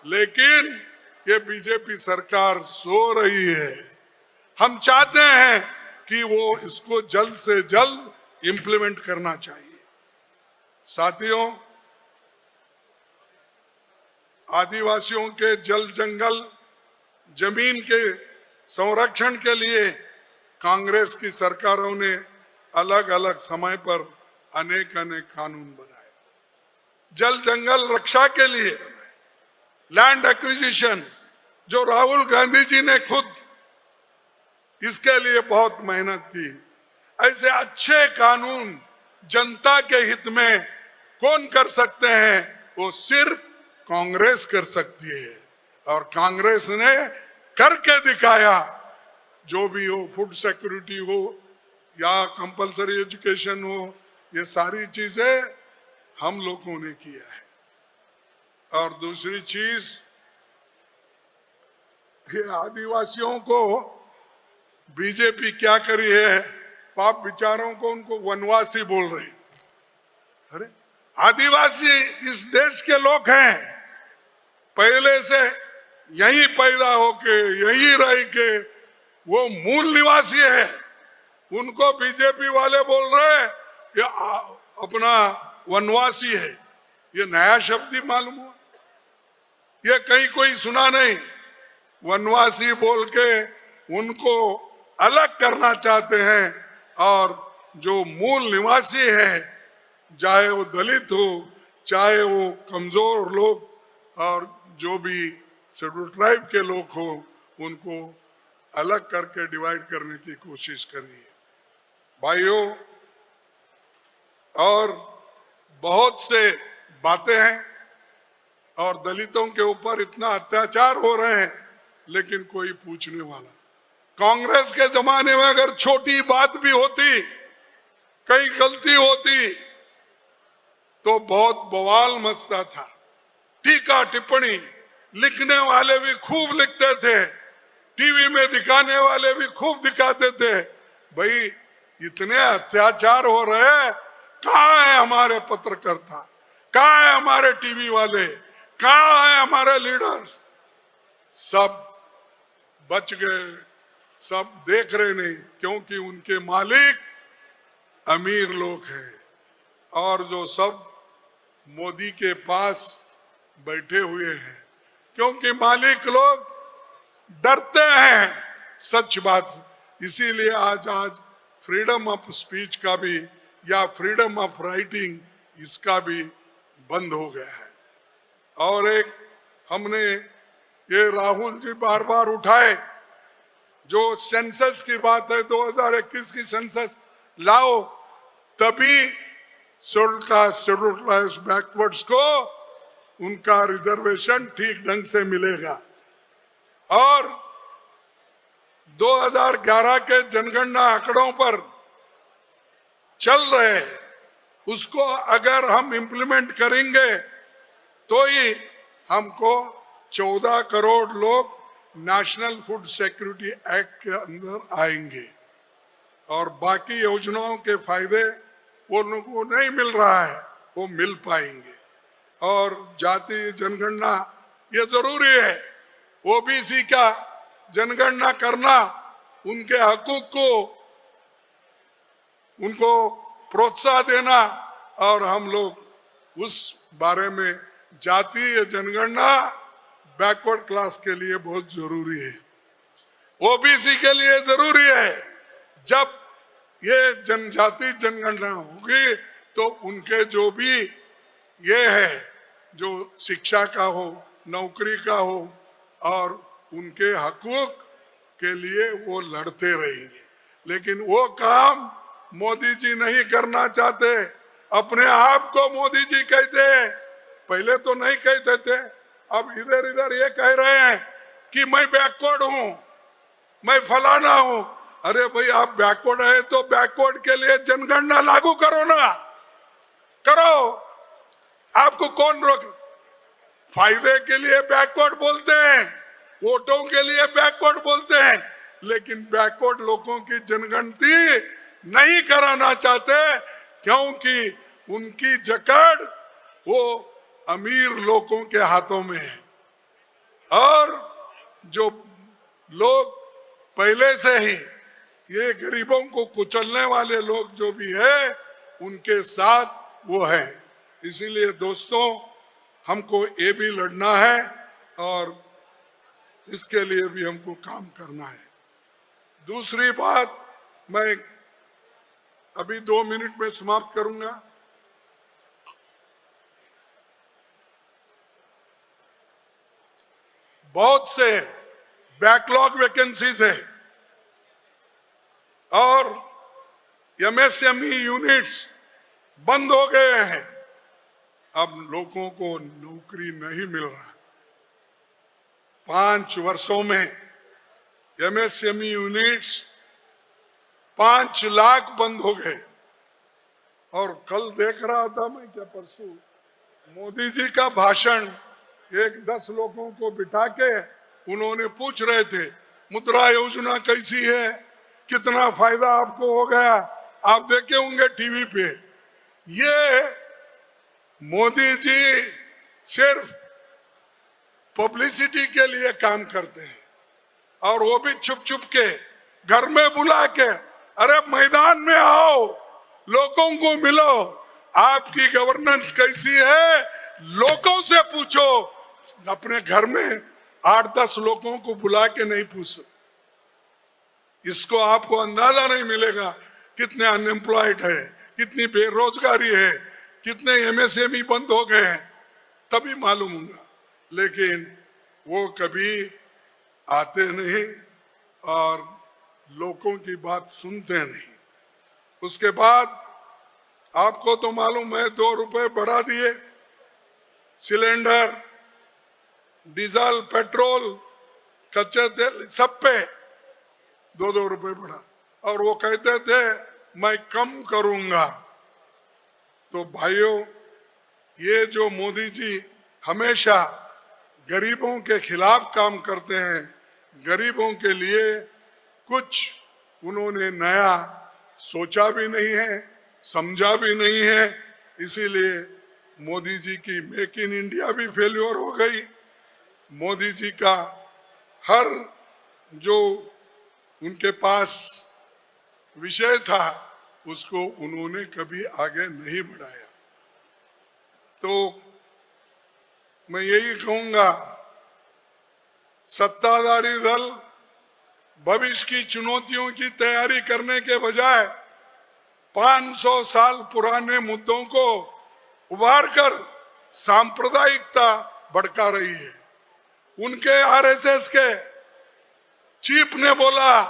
लेकिन ये बीजेपी सरकार सो रही है। हम चाहते हैं कि वो इसको जल्द से जल्द इंप्लीमेंट करना चाहिए। साथियों, आदिवासियों के जल जंगल जमीन के संरक्षण के लिए कांग्रेस की सरकारों ने अलग अलग समय पर अनेक कानून बनाए। जल जंगल रक्षा के लिए लैंड एक्विजिशन, जो राहुल गांधी जी ने खुद इसके लिए बहुत मेहनत की। ऐसे अच्छे कानून जनता के हित में कौन कर सकते हैं? वो सिर्फ कांग्रेस कर सकती है, और कांग्रेस ने करके दिखाया। जो भी हो, फूड सिक्योरिटी हो या कंपलसरी एजुकेशन हो, ये सारी चीजें हम लोगों ने किया है। और दूसरी चीज, ये आदिवासियों को बीजेपी क्या करी है, पाप विचारों को उनको वनवासी बोल रहे हैं। अरे आदिवासी इस देश के लोग हैं, पहले से यही पैदा होके यही रह के वो मूल निवासी है। उनको बीजेपी वाले बोल रहे हैं ये अपना वनवासी है। ये नया शब्द ही मालूम हुआ, ये कहीं कोई सुना नहीं। वनवासी बोल के उनको अलग करना चाहते हैं, और जो मूल निवासी है, चाहे वो दलित हो, चाहे वो कमजोर लोग, और जो भी शेड्यूल ट्राइब के लोग हो, उनको अलग करके डिवाइड करने की कोशिश करी है। भाइयों, और बहुत से बातें हैं, और दलितों के ऊपर इतना अत्याचार हो रहे हैं, लेकिन कोई पूछने वाला। कांग्रेस के जमाने में अगर छोटी बात भी होती, कहीं गलती होती, तो बहुत बवाल मचता था। टीका टिप्पणी लिखने वाले भी खूब लिखते थे, टीवी में दिखाने वाले भी खूब दिखाते थे। भाई इतने अत्याचार हो रहे हैं, कहाँ है हमारे पत्रकर्ता, कहाँ है हमारे टीवी वाले, कहाँ है हमारे लीडर्स? सब बच गए, सब देख रहे नहीं, क्योंकि उनके मालिक अमीर लोग हैं, और जो सब मोदी के पास बैठे हुए हैं, क्योंकि मालिक लोग डरते हैं सच बात। इसीलिए आज फ्रीडम ऑफ स्पीच का भी या फ्रीडम ऑफ राइटिंग, इसका भी बंद हो गया है। और एक हमने ये राहुल जी बार बार उठाए, जो सेंसस की बात है, 2021 की सेंसस लाओ, तभी शेड्यूल क्लास बैकवर्ड्स को उनका रिजर्वेशन ठीक ढंग से मिलेगा। और 2011 के जनगणना आंकड़ों पर चल रहे हैं, उसको अगर हम इंप्लीमेंट करेंगे तो ही हमको 14 करोड़ लोग नेशनल फूड सिक्योरिटी एक्ट के अंदर आएंगे और बाकी योजनाओं के फायदे वो लोगों को नहीं मिल रहा है, वो मिल पाएंगे। और जाति जनगणना ये जरूरी है, ओबीसी का जनगणना करना, उनके हकूक को उनको प्रोत्साहन देना, और हम लोग उस बारे में जातीय जनगणना बैकवर्ड क्लास के लिए बहुत जरूरी है, ओबीसी के लिए जरूरी है। जब ये जनजाति जनगणना होगी तो उनके जो भी ये है, जो शिक्षा का हो, नौकरी का हो, और उनके हकूक के लिए वो लड़ते रहेंगे। लेकिन वो काम मोदी जी नहीं करना चाहते। अपने आप को मोदी जी कहते हैं, पहले तो नहीं कहते थे, अब इधर इधर ये कह रहे हैं कि मैं बैकवर्ड हूं, मैं फलाना हूं। अरे भाई, आप बैकवर्ड है तो बैकवर्ड के लिए जनगणना लागू करो ना, करो। आपको कौन रोक? फायदे के लिए बैकवर्ड बोलते हैं, वोटों के लिए बैकवर्ड बोलते हैं, लेकिन बैकवर्ड लोगों की जनगणती नहीं कराना चाहते, क्योंकि उनकी जकड़ वो अमीर लोगों के हाथों में है। और जो लोग पहले से ही ये गरीबों को कुचलने वाले लोग जो भी है, उनके साथ वो है। इसीलिए दोस्तों, हमको ये भी लड़ना है और इसके लिए भी हमको काम करना है। दूसरी बात, मैं अभी 2 मिनट में समाप्त करूंगा। बहुत से बैकलॉग वैकेंसीज है और एमएसएमई यूनिट्स बंद हो गए हैं। अब लोगों को नौकरी नहीं मिल रहा। 5 वर्षों में एमएसएमई यूनिट्स 5 लाख बंद हो गए। और कल देख रहा था मैं, क्या परसों, मोदी जी का भाषण 10 लोगों को बिठा के उन्होंने पूछ रहे थे, मुद्रा योजना कैसी है, कितना फायदा आपको हो गया। आप देखे होंगे टीवी पे। ये मोदी जी सिर्फ पब्लिसिटी के लिए काम करते हैं, और वो भी छुप छुप के, घर में बुला के। अरे मैदान में आओ, लोगों को मिलो, आपकी गवर्नेंस कैसी है लोगों से पूछो। अपने घर में 8-10 लोगों को बुला के नहीं पूछो। इसको आपको अंदाजा नहीं मिलेगा कितने अनएम्प्लॉयड है, कितनी बेरोजगारी है, कितने एमएसएमई बंद हो गए हैं, तभी मालूम होगा। लेकिन वो कभी आते नहीं और लोगों की बात सुनते नहीं। उसके बाद आपको तो मालूम है, 2 रुपए बढ़ा दिए सिलेंडर, डीजल, पेट्रोल, कच्चे तेल, सब पे 2-2 रुपए बढ़ा। और वो कहते थे मैं कम करूंगा। तो भाइयों, ये जो मोदी जी हमेशा गरीबों के खिलाफ काम करते हैं, गरीबों के लिए कुछ उन्होंने नया सोचा भी नहीं है, समझा भी नहीं है। इसीलिए मोदी जी की मेक इन इंडिया भी फेल्योर हो गई। मोदी जी का हर जो उनके पास विषय था, उसको उन्होंने कभी आगे नहीं बढ़ाया। तो मैं यही कहूंगा, सत्ताधारी दल भविष्य की चुनौतियों की तैयारी करने के बजाय 500 साल पुराने मुद्दों को उभार कर सांप्रदायिकता भड़का रही है। उनके आरएसएस के चीफ ने बोला,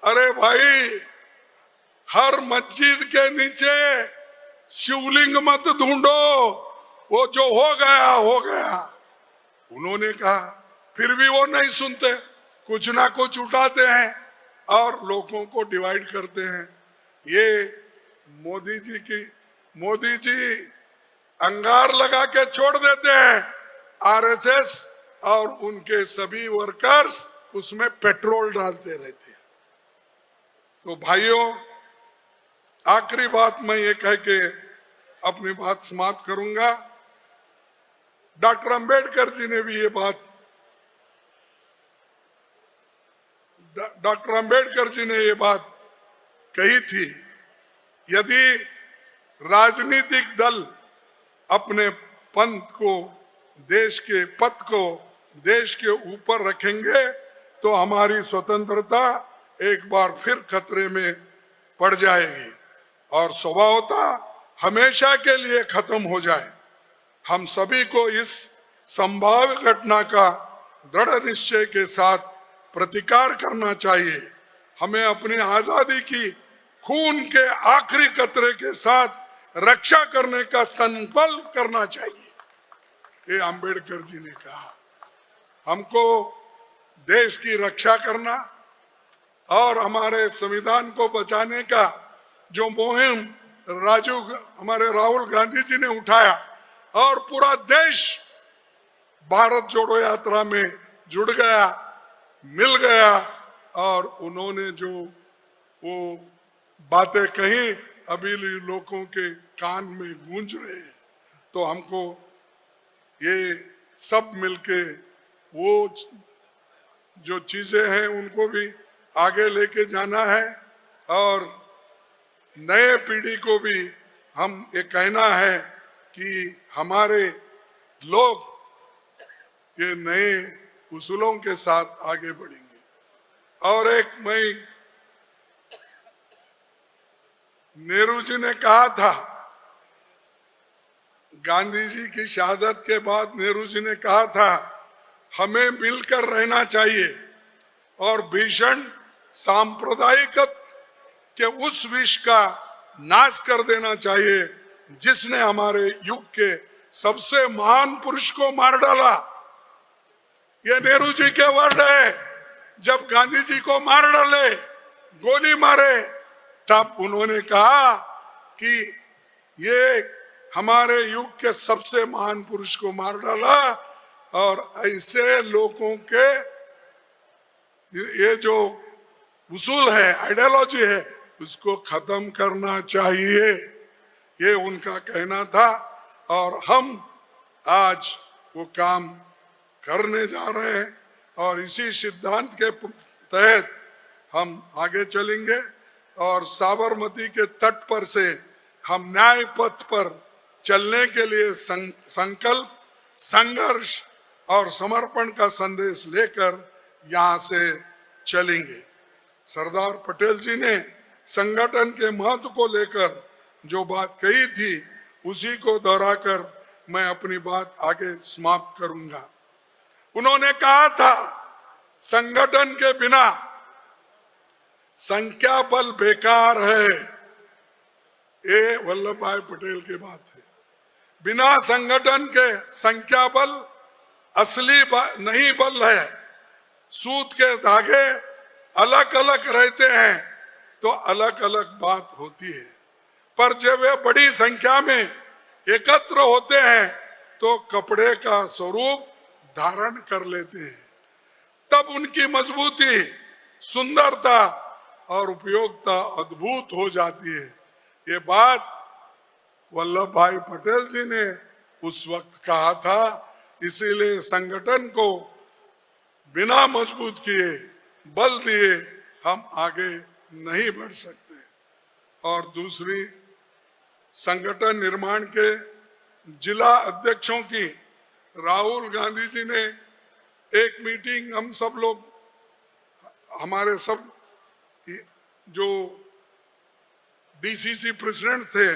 अरे भाई, हर मस्जिद के नीचे शिवलिंग मत ढूंढो, वो जो हो गया हो गया। उन्होंने कहा, फिर भी वो नहीं सुनते, कुछ ना कुछ उठाते हैं। और लोगों को डिवाइड करते हैं। ये मोदी जी अंगार लगा के छोड़ देते हैं, आरएसएस और उनके सभी वर्कर्स उसमें पेट्रोल डालते रहते हैं। तो भाइयों, आखिरी बात मैं ये कह के अपनी बात समाप्त करूंगा। डॉक्टर अंबेडकर जी ने भी ये बात कही थी, यदि राजनीतिक दल अपने पंथ को, देश के पथ को देश के ऊपर रखेंगे तो हमारी स्वतंत्रता एक बार फिर खतरे में पड़ जाएगी और स्वभावतः हमेशा के लिए खत्म हो जाए। हम सभी को इस संभाव्य घटना का दृढ़ निश्चय के साथ प्रतिकार करना चाहिए। हमें अपनी आजादी की खून के आखिरी कतरे के साथ रक्षा करने का संकल्प करना चाहिए। ये अंबेडकर जी ने कहा। हमको देश की रक्षा करना और हमारे संविधान को बचाने का जो मुहिम हमारे राहुल गांधी जी ने उठाया और पूरा देश भारत जोड़ो यात्रा में जुड़ गया, मिल गया और उन्होंने जो वो बातें कही अभी लोगों के कान में गूंज रहे हैं। तो हमको ये सब मिलके वो जो चीजें हैं उनको भी आगे लेके जाना है और नए पीढ़ी को भी हम ये कहना है कि हमारे लोग ये नए उसूलों के साथ आगे बढ़ेंगे। और एक मैं नेहरू जी ने कहा था, गांधी जी की शहादत के बाद नेहरू जी ने कहा था, हमें मिलकर रहना चाहिए और भीषण सांप्रदायिकता के उस विष का नाश कर देना चाहिए जिसने हमारे युग के सबसे महान पुरुष को मार डाला। ये नेहरू जी के वर्ड है। जब गांधी जी को मार डाले, गोली मारे, तब उन्होंने कहा कि ये हमारे युग के सबसे महान पुरुष को मार डाला और ऐसे लोगों के ये जो उसूल है, आइडियोलॉजी है, उसको खत्म करना चाहिए। ये उनका कहना था और हम आज वो काम करने जा रहे हैं और इसी सिद्धांत के तहत हम आगे चलेंगे और साबरमती के तट पर से हम न्याय पथ पर चलने के लिए संकल्प, संघर्ष और समर्पण का संदेश लेकर यहाँ से चलेंगे। सरदार पटेल जी ने संगठन के महत्व को लेकर जो बात कही थी उसी को दोहराकर मैं अपनी बात आगे समाप्त करूंगा। उन्होंने कहा था, संगठन के बिना संख्या बल बेकार है। ये वल्लभ भाई पटेल की बात है। बिना संगठन के संख्या बल असली नहीं बल है। सूत के धागे अलग अलग रहते हैं तो अलग अलग बात होती है, पर जब वे बड़ी संख्या में एकत्र होते हैं तो कपड़े का स्वरूप धारण कर लेते हैं। तब उनकी मजबूती, सुंदरता और उपयोगिता अद्भुत हो जाती है। ये बात वल्लभ भाई पटेल जी ने उस वक्त कहा था। इसीलिए संगठन को बिना मजबूत किए, बल दिए हम आगे नहीं बढ़ सकते। और दूसरी, संगठन निर्माण के जिला अध्यक्षों की राहुल गांधी जी ने एक मीटिंग, हम सब लोग, हमारे सब जो डीसीसी प्रेसिडेंट थे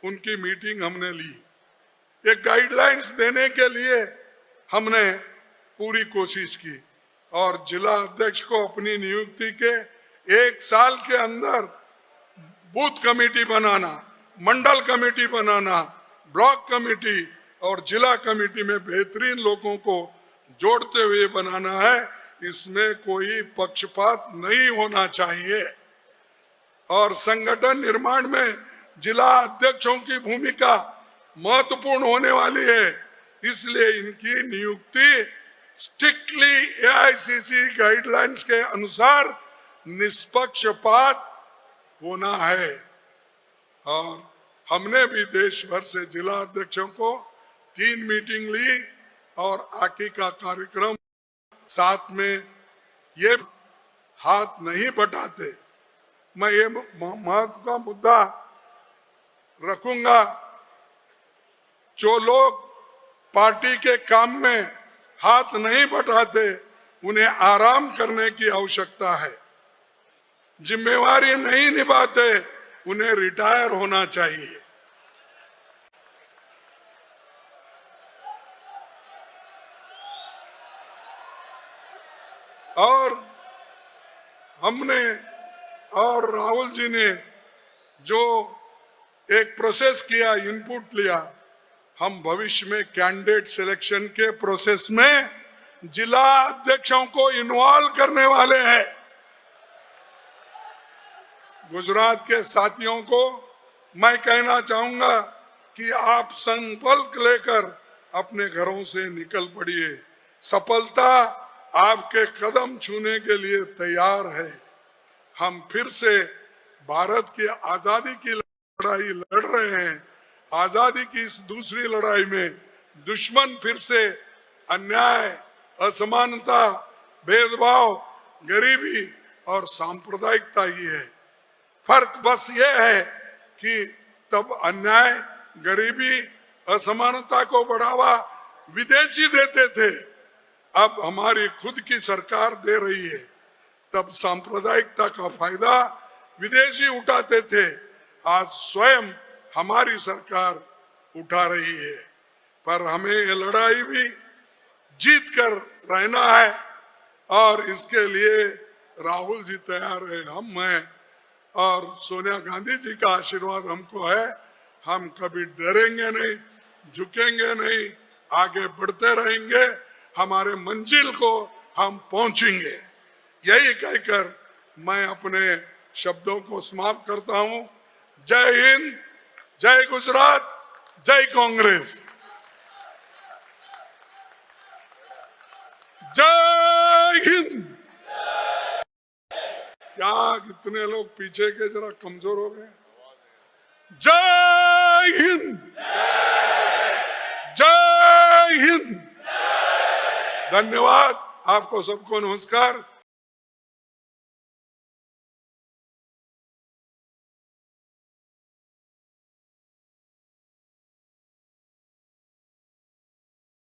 उनकी मीटिंग हमने ली। एक गाइडलाइंस देने के लिए हमने पूरी कोशिश की और जिला अध्यक्ष को अपनी नियुक्ति के 1 साल के अंदर बूथ कमेटी बनाना, मंडल कमेटी बनाना, ब्लॉक कमेटी और जिला कमेटी में बेहतरीन लोगों को जोड़ते हुए बनाना है। इसमें कोई पक्षपात नहीं होना चाहिए और संगठन निर्माण में जिला अध्यक्षों की भूमिका महत्वपूर्ण होने वाली है। इसलिए इनकी नियुक्ति स्ट्रिक्टली एआईसीसी गाइडलाइंस के अनुसार निष्पक्षपात होना है। और हमने भी देश भर से जिला अध्यक्षों को 3 मीटिंग ली और आके का कार्यक्रम साथ में ये हाथ नहीं बटाते। मैं ये महत्व का मुद्दा रखूंगा। जो लोग पार्टी के काम में हाथ नहीं बटाते उन्हें आराम करने की आवश्यकता है। जिम्मेवारी नहीं निभाते उन्हें रिटायर होना चाहिए। और हमने और राहुल जी ने जो एक प्रोसेस किया, इनपुट लिया, हम भविष्य में कैंडिडेट सिलेक्शन के प्रोसेस में जिला अध्यक्षों को इन्वॉल्व करने वाले हैं। गुजरात के साथियों को मैं कहना चाहूंगा कि आप संकल्प लेकर अपने घरों से निकल पड़िए। सफलता आपके कदम छूने के लिए तैयार है। हम फिर से भारत की आजादी की लड़ाई लड़ रहे हैं। आजादी की इस दूसरी लड़ाई में दुश्मन फिर से अन्याय, असमानता, भेदभाव, गरीबी और सांप्रदायिकता ही है। फर्क बस ये है कि तब अन्याय, गरीबी, असमानता को बढ़ावा विदेशी देते थे, अब हमारी खुद की सरकार दे रही है। तब सांप्रदायिकता का फायदा विदेशी उठाते थे, आज स्वयं हमारी सरकार उठा रही है। पर हमें ये लड़ाई भी जीत कर रहना है और इसके लिए राहुल जी तैयार है, मैं और सोनिया गांधी जी का आशीर्वाद हमको है। हम कभी डरेंगे नहीं, झुकेंगे नहीं, आगे बढ़ते रहेंगे, हमारे मंजिल को हम पहुंचेंगे। यही कहकर मैं अपने शब्दों को समाप्त करता हूं। जय हिंद, जय गुजरात, जय कांग्रेस, जय हिंद। क्या कितने लोग पीछे के जरा कमजोर हो गए? जय हिंद, जय हिंद। धन्यवाद। आपको सबको नमस्कार।